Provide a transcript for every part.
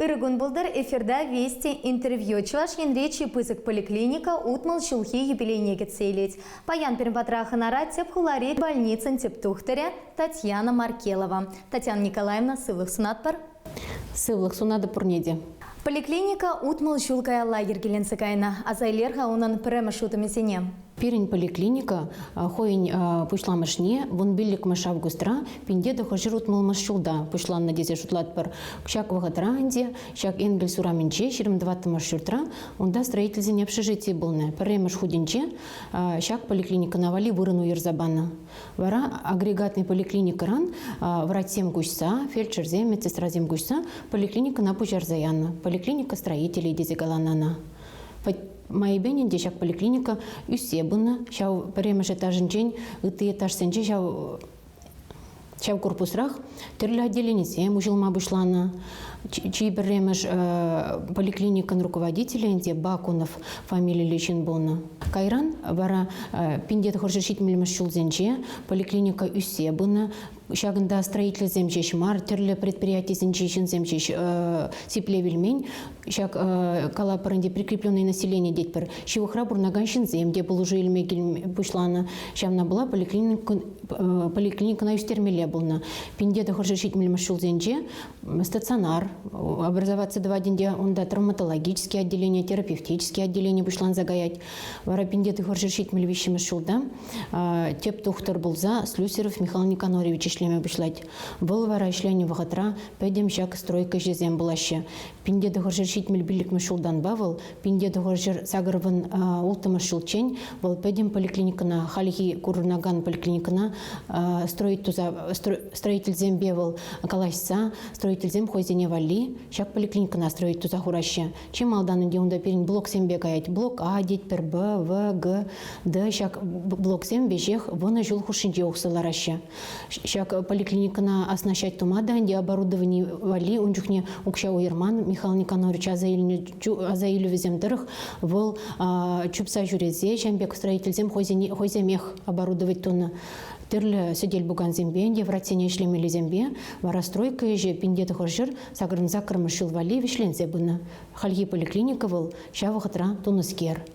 Вырыгун булдыр эфирда вести интервью. Чувашин речи пызык поликлиника утмал шулхи юбилейне кетсейлить. Паян перемпатраханара тепхуларит больницын тептухтаре Татьяна Маркелова. Татьяна Николаевна, сывлых сунатпар. Сывлых сунады пурнеде. Поликлиника утмал шулкая лагерь геленсыкайна. Азайлерга унан премашутамесене. Пирень поликлиника, хоень пушламышне, вон биллик маш августра, пинде до хожирут мал машулда, пушлан на дезе шутлат пар кшак вагатранде, шак энгель сураменче, ширим двата маршрутра, онда строительзене общежитие болне, паремаш худенче, шак поликлиника навали вырану ерзабана. Вара агрегатный поликлиника ран, врать 7 гусьца, фельдшер медсестра зем гусьца, поликлиника на пучарзаянна, поликлиника строителей дезе галанана. Моей бенин дешак поликлиника усебына, шау паремаш этажен ыты этаж сенче шау корпусрах, терлі отделение мужилма бушлана, чей паремаш поликлиникан руководителя, инте Бакунов, фамилия Лечин Бона. Кайран, вара пиндет хоржешит милимаш шулзенче, поликлиника усебына, шагында строитель земчеш мар, терлі предприятие земчешин земчеш сиплевельмень, шаг калапарынде прикрепленное население детпер, шивухра бурнаганшин зем, где был уже ильмегель бушлана, шамна была поликлиника на юстермеле была. Пиндет хоржешит милимаш шулзенче, стационар, образоваться 2 дня, он да травматологические отделения, терапевтические отделения бушлан загаять. Вара пиндет хоржешит милимаш шулда, тептухтар булза, Слюсеров Михаил Никонорович шлеме бушлать. Был вара шление вахатра, пойдем шаг стройка жезем булаще. Пиндет хоржешит милбилик мишулдан бавыл, пиндет хоржер сагарван ултама шулчень, был пойдем поликлиника на халихи курнаган поликлиника на строитель зембевал калашса, строитель зем хозяйне вали, шаг поликлиника на строить туза хураще. Чем алдан где он перень блок сембе гаять, блок А, деть пер Б, В, Г, Д, шаг блок сембе жех, вона жул хушинде ухсалараще. Шак поликлиника на оснащать тумада, где оборудование вали, унчухне укша уерман, Михаил Никонорович азаилю веземдырых, вол чупса жюрезе, шамбек строитель зем хозямех оборудовать тонна. Терлі сөдел буган зембе, евратене шлемели зембе, вара стройка же пиндеті хоржыр, сагрын закрымы шыл вали вишлензе бұны. Хальги поликлиника вол, шавы тунускер.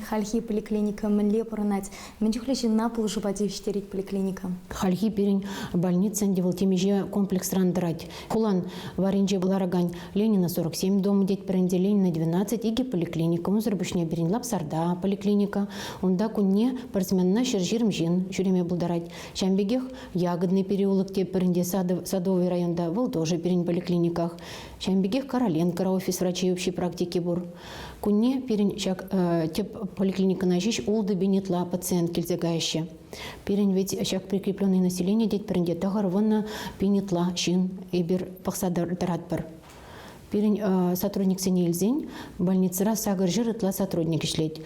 Хальхи поликлиника mənле пұрынать. Мен жүхлеші напыл жұпаде іштерет поликлиника. Хальхи перень больницан девал темеже комплекс рандырать. Хулан варенже буларагань Ленина 47 дом, деть перенде Ленина 12, иги поликлиника. Он зарбышне берень Лапсарда поликлиника. Он да кунне парсменна шержирм жин, шуреме булдарать. Шамбегех ягодный переулок, те перенде садовый район, да вол тоже перень поликлиниках. Шамбегех Короленко, офис врачей общей практики бур. Кунне перень теп поликлиника на жищ улды бенетла пациент кельзегаще. Перень ведь шаг прикрепленное население деть перенде тагар вона бенетла шин ибер пахсадар таратпар. Перень сотрудник сенельзень, больница сагар жирытла сотрудник ишлеть.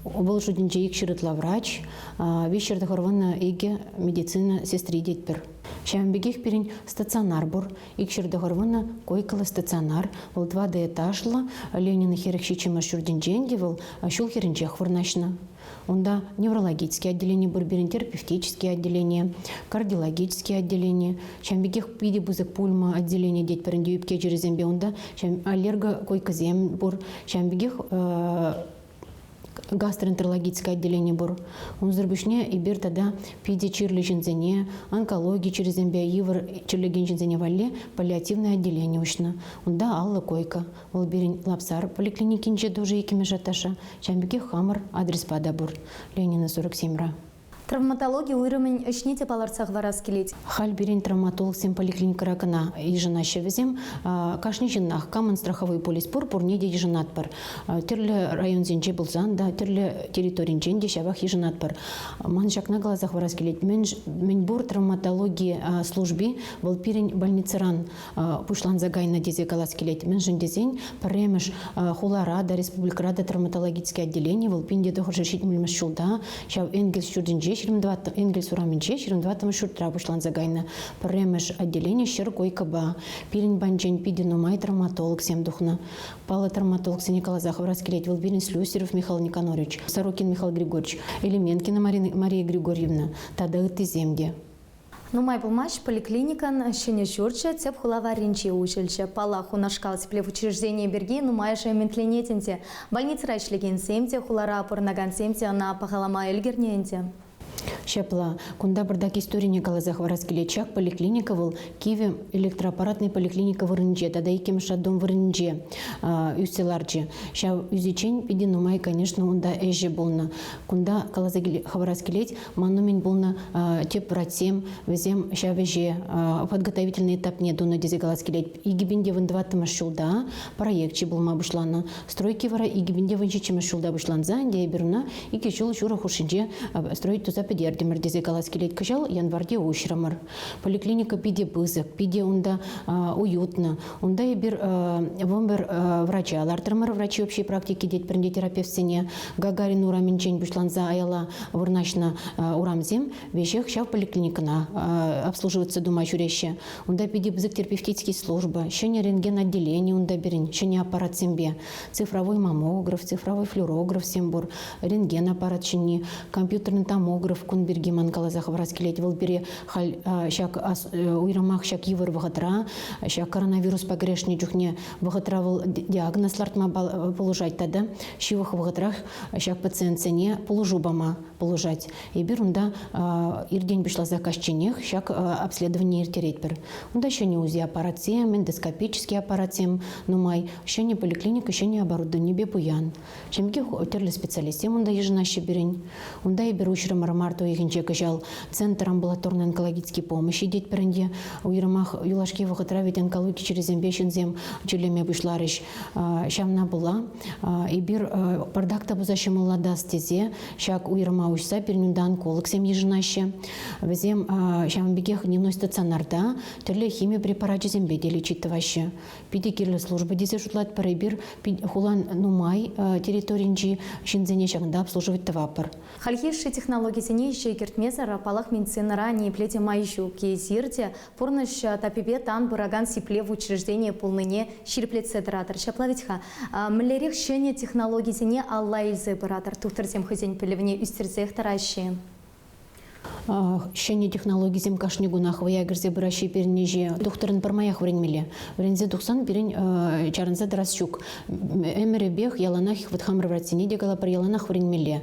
Был жудинче ик жирытла врач, вечер тагар вона иге медицина сестри деть пер. Шамбегих перень стационар бур, икшер догорвана койкала стационар, вол 2 этажла, Ленина херекшичи машурдиндженги, вол шул херенчех варнашна. Онда неврологические отделения, бурберин терапевтические отделения, кардиологические отделения, шамбегих пиди бузык пульма отделения, деть перенде юбке через зембе, онда аллерго койка зем бур, шамбегих гастроэнтерологическое отделение бур. Он зарбышне и бир тогда пиди чирли жинзене, онкологии через зембе, ивр чирлеген жинзене валле, паллиативное отделение ушна. Он да алла койка, волберин лапсар, поликлиники нче тоже икими жаташа, шамбеге хамар, адрес пада бур. Ленина 47 ра. Травматология уйрымен үшнете паларцах варас келет. Хальберин травматолог сем поликлиника ракана ежена шевезем, кашни женах, камен страховой полис пурпур, неде еженатпар. Терлі район зенче болзан, да, терлі территорин ченде шабах еженатпар. Маншак на глазах варас келет. Мен бур травматологии служби, волпирин больницеран пушлан загайна дезе галас келет. Мен жен дезень, паремеш хуларада, республикарада травматологическое отделение, волпинде дохожешит мильмеш шулда, шав энгельс чурдинже, Энгельс ураменче, 2 шуртра бушлан загайна. Паремеш отделение щергойка ба. Пирень банчень пидину май травматолог сем духна. Пала травматолог Николай Захаров келет. Волберин Слюсеров Михаил Никонорович. Сорокин Михаил Григорьевич. Элеменкина Мария Григорьевна. Тада ты земде. Ну, май матч поликлиникан шене журча цеп хулава ринчи училча. Палаху нашкал тепле в учреждении берги, ну май же ментленетенте. Больница рачлеген семте, хулара порнаган семте на пахалама эльгерненте. Шепла, кунда бардак истории Николазах Вараскелечак, поликлиника вол, Киеве электроаппаратный поликлиника в Рынже, тогда и кемша дом в Рынже, Юселарче. Ша юзичень пиди нумай, конечно, унда эже болна. Кунда Калазах Вараскелеть, манумин болна теп вратсем, везем ша веже, подготовительный этап не дуна дезегаласкелеть. И гибинде вандвата машулда, проект чи был мабушлана, стройки вара и гибинде ванчи машулда бушланза, где беруна, и кичул чура хушинже, строить туза педиардимер дезегаласкелеть качал, январде ушрамар. Поликлиника пиде бызык, пиде унда уютно. Унда и бир вомбер врача, лартрамар врачи общей практики деть терапевтсене, Гагарин ураминчень бушланза аяла вырначна урамзем, вещах ща в поликлиникана обслуживаться дома чуреще. Унда пиде бызык терапевтические службы, ща не рентген отделение унда берин, ща не аппарат сембе, цифровой маммограф, цифровой флюорограф сембур, рентген аппарат щени, компьютерный томограф, кунберги манкалазах враскелеть волбере халь щак уйрамах щак йывыр вагатра, щак коронавирус погрешни джухне вагатра вол диагноз лартма положать тогда, щивах вагатрах щак пациентсене положубама положать. И берунда ирдень бишла заказченех, щак обследование иртеретпер. Унда еще не УЗИ аппарат 7, эндоскопический аппарат 7, но май, еще не поликлиника, еще не оборудование бепуян. Шемки терли специалистем, унда еженащи берень. Унда и беру марту ихинче качал центр амбулаторной онкологической помощи деть перенде у Ермах юлашки вахатравить онкологии через зембещензем челеме бушларыш щамна была и бир пардакта бузаща молода стезе щак у Ерма ушса пернюнда онколог сем еженаще везем щамбегех дневной стационарда терле химия препарат зембеде лечит ваще педикирлы службы дезе шутлат парайбир хулан нумай территоринчи шинзене щагында обслуживать тавапар. Хальхиши технологии еще кертмезара палах медицинара не плете майшу кейзирте порныш тапибе тан бураган сипле в учреждении полныне щирплет седратор шаплавитха млерих шене технологии не алла илзе оператор тухтарсем хозяин пелевне үстерзех таращи. Щене технологии зем кашни гунах ваягрзе бращи пернеже докторын пармаях времеле. Врензе духсан перень чарнза драсчук. Эмере бех яланах вот хамр вратине дегала при яланах времеле.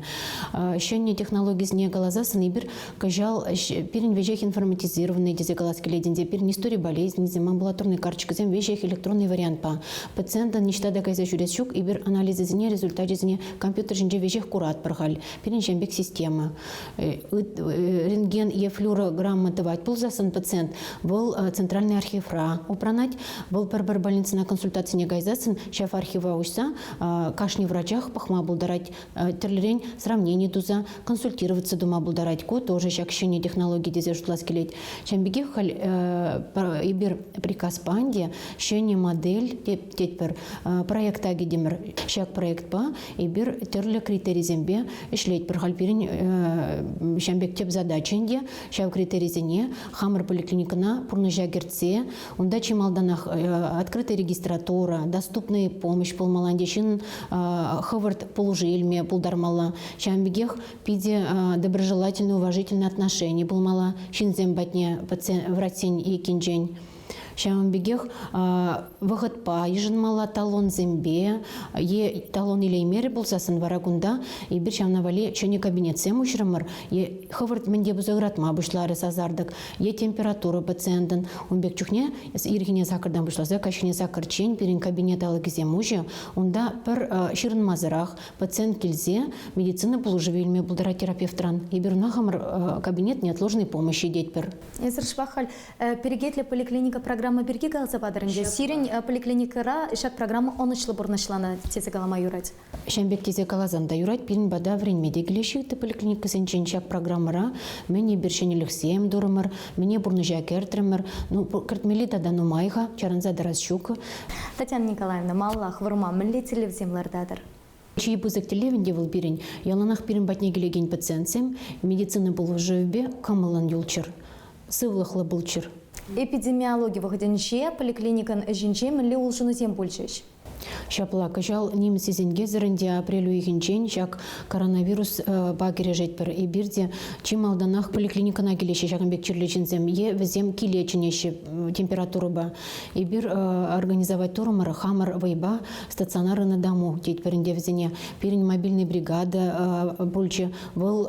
Щене технологии зне галазасан и бир кажал перень вежех информатизированный дезегаласки леденде перень истории болезни зем амбулаторный карточка зем вежех электронный вариант па. Пациента ничта доказа журесчук и бир анализы зне результате зне компьютер жинже вежех курат пархаль. Перень жембек система. Рентген и флюорограмма давать пулзасан пациент был центральный архив ра упранать был пербер больницы на консультации не гайзасан шеф архива ушса кашни врачах пахма булдарать терлерень сравнение туза консультироваться дома булдарать ко тоже щакщение технологии дезершласкелеть чамбеги халь ибер приказ панди щение модель тетпер проект агидимер щак проект па ибер терле критерий зембе шлеть перхальпирин щамбек теп задаченде шав критеризине хамр поликлиникана пурныжа герце унда чималданах открытая регистратура доступная помощь полмаландешин хавард полужильме пулдармала шамбегех пиде доброжелательное уважительное отношение полмала шинзем батне вратень и кинжень Шамбегех выход па еженмала талон зембе е талон или мере булсасын варагунда и бир шамнавали чөне кабинет сем ушрамар е хавард менде бузагратма бушлары сазардык е температура пациентын унбек чухне иргине сакырдан бушлаза кашине сакырчен перин кабинет алыгизе мужа унда пер ширын мазырах пациент килзе медицина полуживильме булдара терапевтран и бирна хамар кабинет неотложной помощи детпер. Эзершвахаль перегетле поликлиника программа берги галса падарынде сирень поликлиникара шак программа онычлы бурнышлана тезе галама юрать. Шамбек тезе галазанда юрать пирин бада времеде гилеши поликлиника сенчен шак программара мене бершенелих сем дурамар мене бурныжа кертремер ну кертмели тада ну майха чаранза дарасчук. Татьяна Николаевна маллах вырма милли телевизиялардадыр. Чьи бузык телевинде был бирень яланах пирин батне гилеген пациентсем медицина был живбе камалан юлчер сывлахла булчер. Эпидемиология выходенче поликлиникан жинче милли улшыну зем большеш. Шапла кажал немец сезенге зеренде апрелю ихинчен, шак коронавирус багере жетпер. И бирде чималданах поликлиникана келеші шагынбек чирлечінзем. Е візем келечінеші температуру ба. И бир организовать турмар хамар вайба стационары на дому. Тетперінде візене перень мобильный бригада бульче был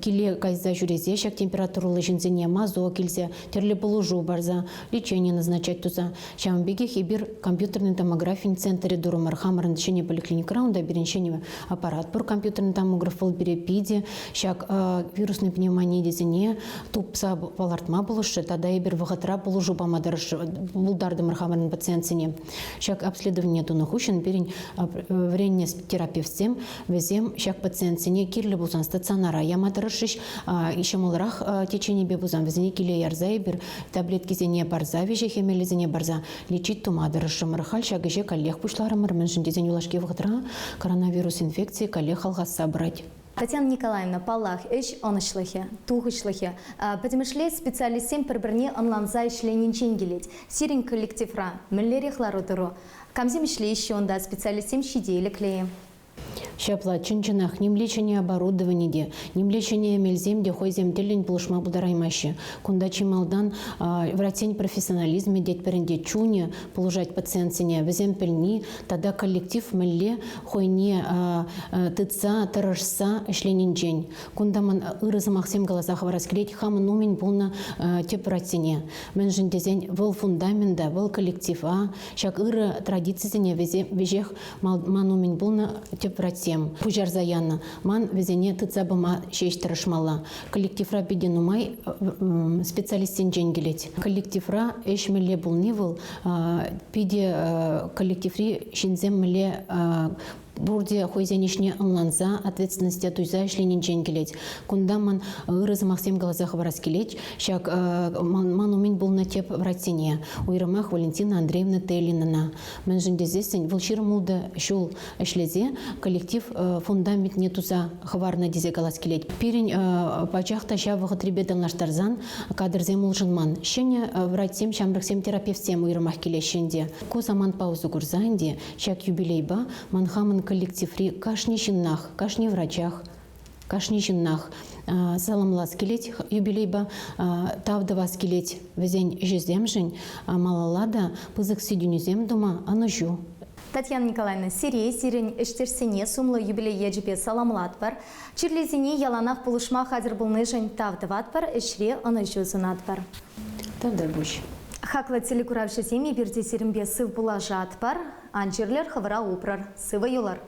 келе кайза жүрезе шак температуру лыжынзене мазо келсе терле полужу барза лечение назначать туза. Шамбегих и бир компьютерный томографий центре дурумар хамар начине поликлиника раунда беренчение аппарат пор компьютерный томограф был перепиде шак вирусной пневмонии дезене тупса палартма булышы тада и бир вагатра полужу помадарыш булдарды мархамарный пациентсене шак обследование тунахущен перень вренне терапевтсем везем шак пациентсене кирле бузан стационара яматарышыш еще малрах течение бебузан везене киле ярзай бир таблетки зене барза веже хемели зене барза лечить тумадырышы мархаль шагыше коллег пушларымыр меншин дезен улашки вагатра коронавирус инфекции коллег алгас собрать. Татьяна Николаевна, палах иш онышлыхе, тухышлыхе. Потемешле специалистем перберне онланза ишленинчен келет. Сирин коллективра, миллерихлару дыру. Камзем ишле еще онда специалистем щидели клеем. Шапла чынчынах ним лечение оборудование, ним лечение мельзем де хойзем телень плушма будараймаще. Кунда чималдан вратень профессионализме дед перенде чуне положать пациентсене везем пельни, тогда коллектив мелле хойне тыца тарашса ишленинчень. Кунда ман ырызамахсем глазах варасклеть хаман нумен полна тепратине. Менжин дезень вол фундамента, вол коллектива, шак ыры традицияне везех манумен полна тепратине. Пужар заянна. Ман везене тыцабыма шештырышмала. Коллективра беденумай специалистен дженгелет. Коллективра эшмеле булнивыл пиде коллективри шинземмеле бурде хойзенишне онланза ответственности туйза ишленин дженгелет. Кундаман ырызамахсем глазах вараскелет, шак манумин был на теп вратине. Уйрамах Валентина Андреевна Телинана. Менжин дезесень волшир мулда шул эшлезе коллектив фундамент не туза хварна дезе галаскелет. Пирень пачахта шавыгы трибедан лаштарзан кадрзем улжынман. Щене вратсем шамрыксем терапевтсем уйрамах келешенде. Кузаман паузу гурзанде, шак юбилейба манхаман коллективри кашнищеннах, кашни врачах, кашнищеннах саламлас келет юбилейба тавдава скелет везень жездемжень малалада пызык сидюнюзем дома анужу. Татьяна Николаевна, сирень іштерсене сумлы юбилей ежіпе саламлат бар. Чирлезіне яланақ бұлышма хазір бұлныжын тавдыват бар, ішре анужу зынат бар. Тавда буш. Хакла телекуравшы семьи берде серімбе сыв бұлажат бар, анчерлер хавара упрар, сывы юлар.